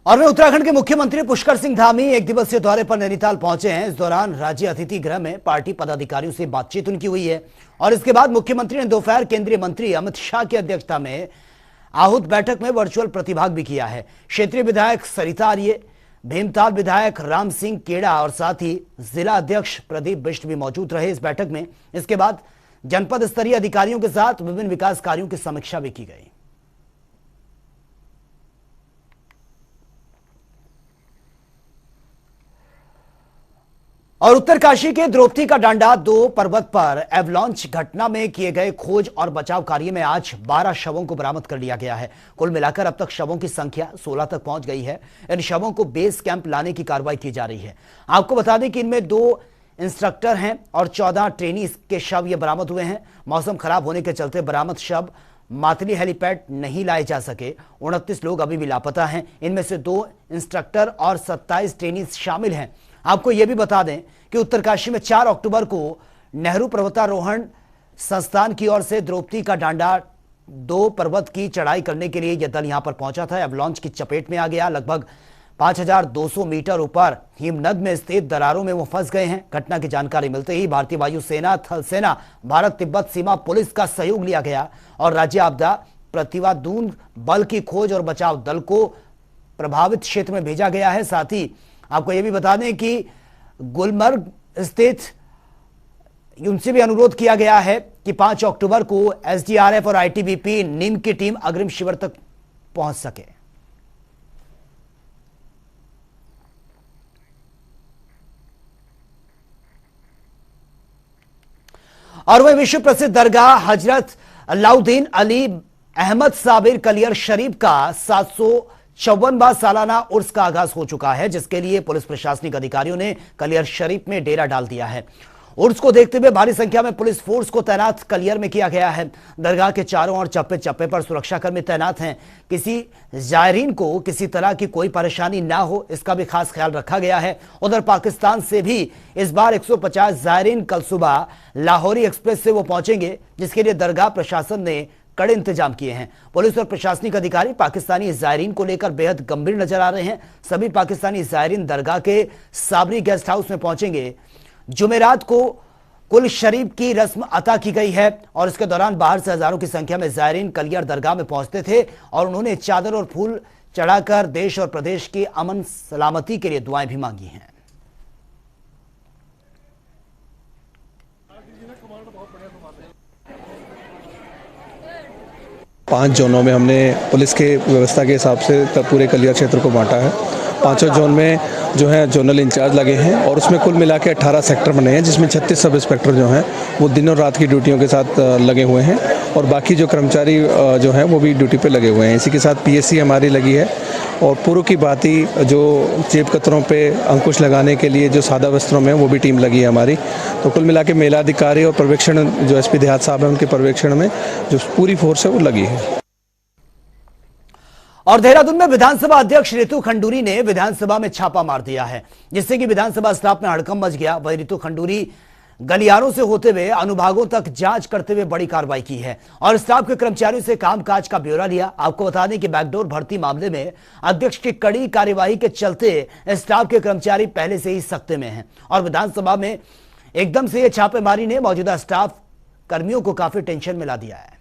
और वे उत्तराखंड के मुख्यमंत्री पुष्कर सिंह धामी एक दिवसीय दौरे पर नैनीताल पहुंचे हैं। इस दौरान राज्य अतिथि गृह में पार्टी पदाधिकारियों से बातचीत उनकी हुई है और इसके बाद मुख्यमंत्री ने दोपहर केंद्रीय मंत्री अमित शाह की अध्यक्षता में आहूत बैठक में वर्चुअल प्रतिभाग भी किया है। क्षेत्रीय विधायक सरिता आर्य, भीमताल विधायक राम सिंह केड़ा और साथ ही जिला अध्यक्ष प्रदीप बिष्ट भी मौजूद रहे इस बैठक में। इसके बाद जनपद स्तरीय अधिकारियों के साथ विभिन्न विकास कार्यों की समीक्षा भी की गई। और उत्तरकाशी के द्रौपदी का डांडा 2 पर्वत पर एवलॉन्च घटना में किए गए खोज और बचाव कार्य में आज 12 शवों को बरामद कर लिया गया है। कुल मिलाकर अब तक शवों की संख्या 16 तक पहुंच गई है। इन शवों को बेस कैंप लाने की कार्रवाई की जा रही है। आपको बता दें कि इनमें 2 इंस्ट्रक्टर हैं और 14 ट्रेनी के शव ये बरामद हुए हैं। मौसम खराब होने के चलते बरामद शव मातली हेलीपैड नहीं लाए जा सके। 29 लोग अभी भी लापता हैं। इनमें से 2 इंस्ट्रक्टर और 27 ट्रेनी शामिल हैं। आपको यह भी बता दें कि उत्तरकाशी में 4 अक्टूबर को नेहरू पर्वतारोहण संस्थान की ओर से द्रौपदी का डांडा 2 पर्वत की चढ़ाई करने के लिए यह दल यहां पर पहुंचा था। एवलॉन्च की चपेट में आ गया। लगभग 5200 मीटर ऊपर हिमनद में स्थित दरारों में वो फंस गए हैं। घटना की जानकारी मिलते ही भारतीय वायुसेना, थल सेना, भारत तिब्बत सीमा पुलिस का सहयोग लिया गया और राज्य आपदा प्रतिवादून बल की खोज और बचाव दल को प्रभावित क्षेत्र में भेजा गया है। साथ ही आपको यह भी बता दें कि गुलमर्ग स्थित उनसे भी अनुरोध किया गया है कि 5 अक्टूबर को एसडीआरएफ और आईटीबीपी नीम की टीम अग्रिम शिविर तक पहुंच सके। और वह विश्व प्रसिद्ध दरगाह हजरत अलाउद्दीन अली अहमद साबिर कलियर शरीफ का 754वां सालाना उर्स का आगाज हो चुका है, जिसके लिए पुलिस प्रशासनिक अधिकारियों ने कलियर शरीफ में डेरा डाल दिया है। उर्स को देखते हुए भारी संख्या में पुलिस फोर्स को तैनात कलियर में किया गया है। दरगाह के चारों ओर चप्पे चप्पे पर सुरक्षाकर्मी तैनात हैं। किसी जायरीन को किसी तरह की कोई परेशानी ना हो, इसका भी खास ख्याल रखा गया है। उधर पाकिस्तान से भी इस बार 150 जायरीन कल सुबह लाहौरी एक्सप्रेस से वो पहुंचेंगे, जिसके लिए दरगाह प्रशासन ने कड़े इंतजाम किए हैं। पुलिस और प्रशासनिक अधिकारी पाकिस्तानी जायरीन को लेकर बेहद गंभीर नजर आ रहे हैं। सभी पाकिस्तानी जायरीन दरगाह के साबरी गेस्ट हाउस में पहुंचेंगे। जुमेरात को कुल शरीफ की रस्म अता की गई है और इसके दौरान बाहर से हजारों की संख्या में जायरीन कलियर दरगाह में पहुंचते थे और उन्होंने चादर और फूल चढ़ाकर देश और प्रदेश की अमन सलामती के लिए दुआएं भी मांगी हैं। पांच जोनों में हमने पुलिस के व्यवस्था के हिसाब से पूरे कलियर क्षेत्र को बांटा है। पांचों जोन में जो है जोनल इंचार्ज लगे हैं और उसमें कुल मिला के 18 सेक्टर बने हैं, जिसमें 36 सब इंस्पेक्टर जो हैं वो दिन और रात की ड्यूटियों के साथ लगे हुए हैं और बाकी जो कर्मचारी जो हैं वो भी ड्यूटी पे लगे हुए हैं। इसी के साथ पीएससी हमारी लगी है और पूर्व की भांति जो जेब कतरों पे अंकुश लगाने के लिए जो सादा वस्त्रों में वो भी टीम लगी है हमारी। तो कुल मिला के मेला अधिकारी और पर्यवेक्षण जो एसपी देहात साहब हैं उनके पर्यवेक्षण में जो पूरी फोर्स है वो लगी है। और देहरादून में विधानसभा अध्यक्ष रितु खंडूरी ने विधानसभा में छापा मार दिया है, जिससे कि विधानसभा स्टाफ में हड़कंप मच गया। वही रितु खंडूरी गलियारों से होते हुए अनुभागों तक जांच करते हुए बड़ी कार्रवाई की है और स्टाफ के कर्मचारियों से कामकाज का ब्यौरा लिया। आपको बता दें कि बैकडोर भर्ती मामले में अध्यक्ष की कड़ी कार्यवाही के चलते स्टाफ के कर्मचारी पहले से ही सख्ते में हैं और विधानसभा में एकदम से यह छापेमारी ने मौजूदा स्टाफ कर्मियों को काफी टेंशन में ला दिया है।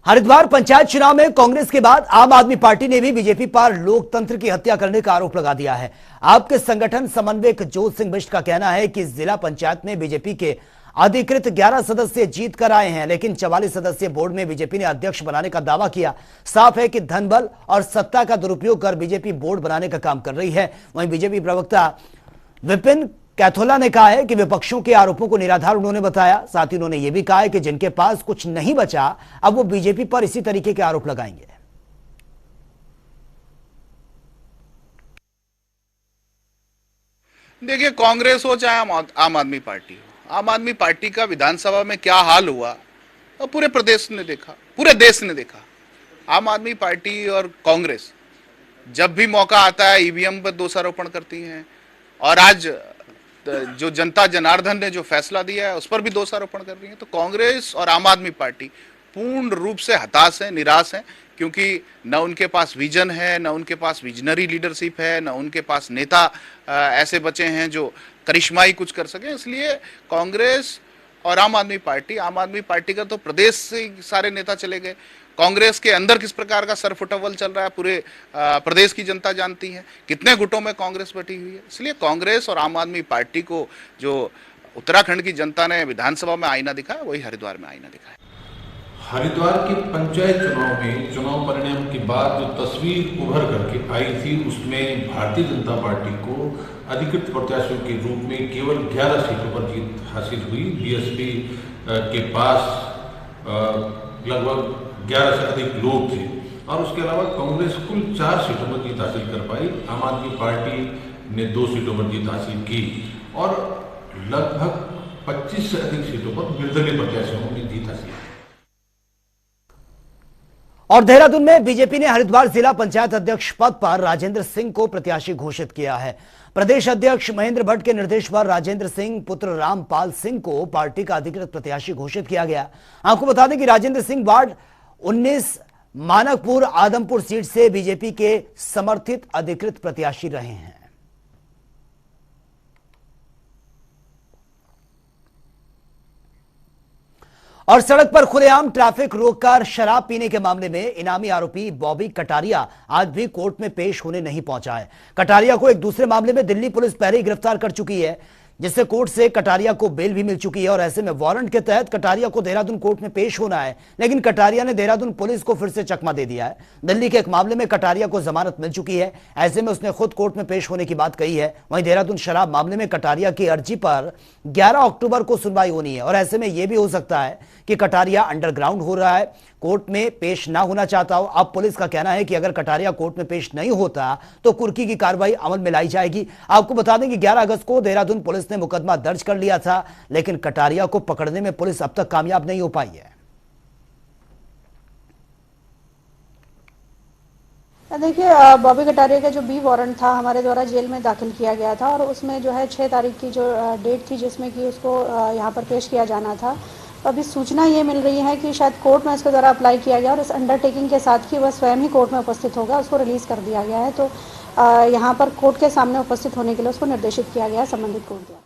हरिद्वार पंचायत चुनाव में कांग्रेस के बाद आम आदमी पार्टी ने भी बीजेपी पर लोकतंत्र की हत्या करने का आरोप लगा दिया है। आपके संगठन समन्वयक जोत सिंह बिष्ट का कहना है कि जिला पंचायत में बीजेपी के अधिकृत 11 सदस्य जीत कर आए हैं, लेकिन 44 सदस्यीय बोर्ड में बीजेपी ने अध्यक्ष बनाने का दावा किया। साफ है कि धनबल और सत्ता का दुरुपयोग कर बीजेपी बोर्ड बनाने का काम कर रही है। वहीं बीजेपी प्रवक्ता विपिन कैथोला ने कहा है कि विपक्षों के आरोपों को निराधार उन्होंने बताया। साथ ही उन्होंने यह भी कहा है कि जिनके पास कुछ नहीं बचा अब वो बीजेपी पर इसी तरीके के आरोप लगाएंगे। देखिए, कांग्रेस हो चाहे आम आदमी पार्टी हो, आम आदमी पार्टी का विधानसभा में क्या हाल हुआ और पूरे प्रदेश ने देखा, पूरे देश ने देखा। आम आदमी पार्टी और कांग्रेस जब भी मौका आता है ईवीएम पर दोषारोपण करती हैं और आज जो जनता जनार्दन ने जो फैसला दिया है उस पर भी दोषारोपण कर रही है। तो कांग्रेस और आम आदमी पार्टी पूर्ण रूप से हताश हैं, निराश हैं, क्योंकि न उनके पास विजन है, न उनके पास विजनरी लीडरशिप है, न उनके पास नेता ऐसे बचे हैं जो करिश्माई कुछ कर सकें। इसलिए कांग्रेस और आम आदमी पार्टी का तो प्रदेश से सारे नेता चले गए। कांग्रेस के अंदर किस प्रकार का सरफुटवल चल रहा है पूरे प्रदेश की जनता जानती है, कितने गुटों में कांग्रेस बटी हुई है। इसलिए कांग्रेस और आम आदमी पार्टी को जो उत्तराखंड की जनता ने विधानसभा में आईना दिखाया, वही हरिद्वार में आईना दिखाया। हरिद्वार के पंचायत चुनाव में चुनाव परिणाम के बाद जो तस्वीर उभर करके आई थी, उसमें भारतीय जनता पार्टी को अधिकृत प्रत्याशियों के रूप में केवल 11 सीटों पर जीत हासिल हुई। बीएसपी के पास लगभग 11 से अधिक लोग थे और उसके अलावा कांग्रेस कुल 4 सीटों पर जीत हासिल कर पाई। आम आदमी पार्टी ने 2 सीटों पर जीत हासिल की और लगभग 25 से अधिक सीटों पर निर्दलीय प्रत्याशियों ने जीत हासिल की। और देहरादून में बीजेपी ने हरिद्वार जिला पंचायत अध्यक्ष पद पर राजेंद्र सिंह को प्रत्याशी घोषित किया है। प्रदेश अध्यक्ष महेंद्र भट्ट के निर्देश पर राजेंद्र सिंह पुत्र रामपाल सिंह को पार्टी का अधिकृत प्रत्याशी घोषित किया गया। आपको बता दें कि राजेंद्र सिंह वार्ड 19 मानकपुर आदमपुर सीट से बीजेपी के समर्थित अधिकृत प्रत्याशी रहे हैं। और सड़क पर खुलेआम ट्रैफिक रोककर शराब पीने के मामले में इनामी आरोपी बॉबी कटारिया आज भी कोर्ट में पेश होने नहीं पहुंचा है। कटारिया को एक दूसरे मामले में दिल्ली पुलिस पहले ही गिरफ्तार कर चुकी है, जिससे कोर्ट से कटारिया को बेल भी मिल चुकी है और ऐसे में वारंट के तहत कटारिया को देहरादून कोर्ट में पेश होना है। लेकिन कटारिया ने देहरादून पुलिस को फिर से चकमा दे दिया है। दिल्ली के एक मामले में कटारिया को जमानत मिल चुकी है, ऐसे में उसने खुद कोर्ट में पेश होने की बात कही है। वहीं देहरादून शराब मामले में कटारिया की अर्जी पर 11 अक्टूबर को सुनवाई होनी है और ऐसे में यह भी हो सकता है कि कटारिया अंडरग्राउंड हो रहा है, कोर्ट में पेश ना होना चाहता हो। अब पुलिस का कहना है कि अगर कटारिया कोर्ट में पेश नहीं होता तो कुर्की की कार्रवाई अमल में लाई जाएगी। आपको बता दें कि 11 अगस्त को देहरादून पुलिस ने मुकदमा दर्ज कर लिया था, लेकिन कटारिया को पकड़ने में पुलिस अब तक कामयाब नहीं हो पाई है। देखिए, बॉबी कटारिया का जो बी वारंट था हमारे द्वारा जेल में दाखिल किया गया था और उसमें जो है 6 तारीख की जो डेट थी जिसमें कि उसको यहाँ पर पेश किया जाना था। तो अभी सूचना ये मिल रही है कि शायद कोर्ट में इसके द्वारा अप्लाई किया गया और इस अंडरटेकिंग के साथ कि वह स्वयं ही कोर्ट में उपस्थित होगा, उसको रिलीज़ कर दिया गया है। तो यहाँ पर कोर्ट के सामने उपस्थित होने के लिए उसको निर्देशित किया गया है संबंधित कोर्ट द्वारा।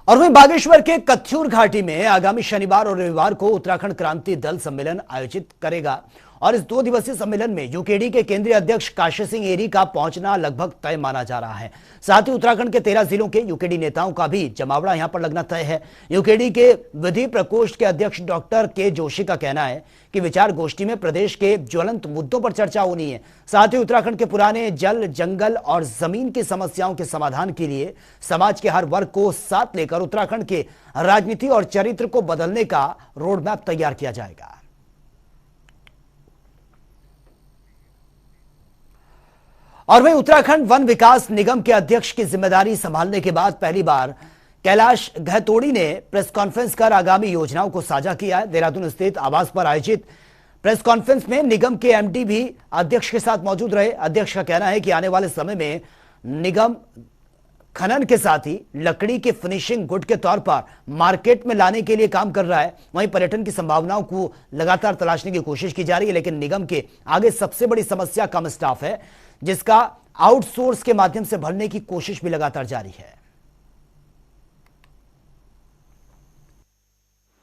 और वहीं बागेश्वर के कथ्यूर घाटी में आगामी शनिवार और रविवार को उत्तराखंड क्रांति दल सम्मेलन आयोजित करेगा और इस 2 दिवसीय सम्मेलन में यूकेडी के केंद्रीय अध्यक्ष काशी सिंह एरी का पहुंचना लगभग तय माना जा रहा है। साथ ही उत्तराखंड के 13 जिलों के यूकेडी नेताओं का भी जमावड़ा यहां पर लगना तय है। यूकेडी के विधि प्रकोष्ठ के अध्यक्ष डॉक्टर के जोशी का कहना है कि विचार गोष्ठी में प्रदेश के ज्वलंत मुद्दों पर चर्चा होनी है। साथ ही उत्तराखंड के पुराने जल, जंगल और जमीन की समस्याओं के समाधान के लिए समाज के हर वर्ग को साथ लेकर उत्तराखंड के राजनीति और चरित्र को बदलने का रोड मैप तैयार किया जाएगा। और वहीं उत्तराखंड वन विकास निगम के अध्यक्ष की जिम्मेदारी संभालने के बाद पहली बार कैलाश गहतोड़ी ने प्रेस कॉन्फ्रेंस कर आगामी योजनाओं को साझा किया है। देहरादून स्थित आवास पर आयोजित प्रेस कॉन्फ्रेंस में निगम के एमडी भी अध्यक्ष के साथ मौजूद रहे। अध्यक्ष का कहना है कि आने वाले समय में निगम खनन के साथ ही लकड़ी के फिनिशिंग गुड के तौर पर मार्केट में लाने के लिए काम कर रहा है। वहीं पर्यटन की संभावनाओं को लगातार तलाशने की कोशिश की जा रही है, लेकिन निगम के आगे सबसे बड़ी समस्या कम स्टाफ है, जिसका आउटसोर्स के माध्यम से भरने की कोशिश भी लगातार जारी है।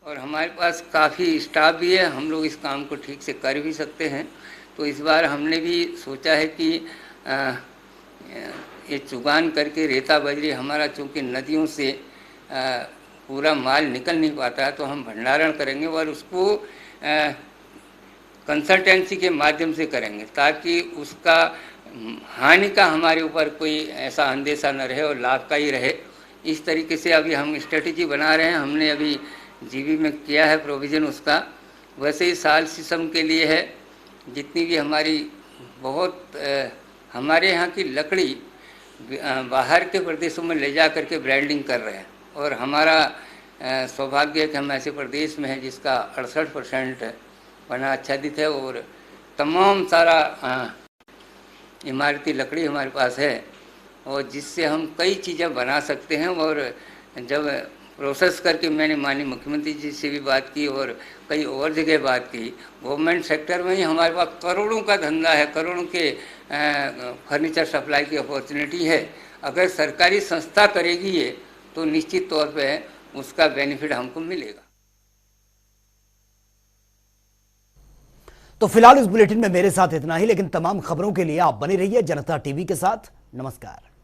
और हमारे पास काफ़ी स्टाफ भी है, हम लोग इस काम को ठीक से कर भी सकते हैं। तो इस बार हमने भी सोचा है कि ये चुगान करके रेता बजरी हमारा चूँकि नदियों से पूरा माल निकल नहीं पाता है, तो हम भंडारण करेंगे और उसको कंसल्टेंसी के माध्यम से करेंगे ताकि उसका हानि का हमारे ऊपर कोई ऐसा अंदेशा न रहे और लाभ का ही रहे। इस तरीके से अभी हम स्ट्रेटजी बना रहे हैं। हमने अभी जीबी में किया है प्रोविज़न उसका। वैसे ही साल शीशम के लिए है, जितनी भी हमारी बहुत हमारे यहाँ की लकड़ी बाहर के प्रदेशों में ले जा करके ब्रांडिंग कर रहे हैं और हमारा सौभाग्य है कि हम ऐसे प्रदेश में हैं जिसका 68% बना आच्छादित है और तमाम सारा इमारती लकड़ी हमारे पास है और जिससे हम कई चीज़ें बना सकते हैं। और जब प्रोसेस करके मैंने माननीय मुख्यमंत्री जी से भी बात की और कई और जगह बात की। गवर्नमेंट सेक्टर में ही हमारे पास करोड़ों का धंधा है, करोड़ों के फर्नीचर सप्लाई की अपॉर्चुनिटी है। अगर सरकारी संस्था करेगी ये तो निश्चित तौर पे उसका बेनिफिट हमको मिलेगा। तो फिलहाल इस बुलेटिन में मेरे साथ इतना ही, लेकिन तमाम खबरों के लिए आप बने रहिए जनता टीवी के साथ। नमस्कार।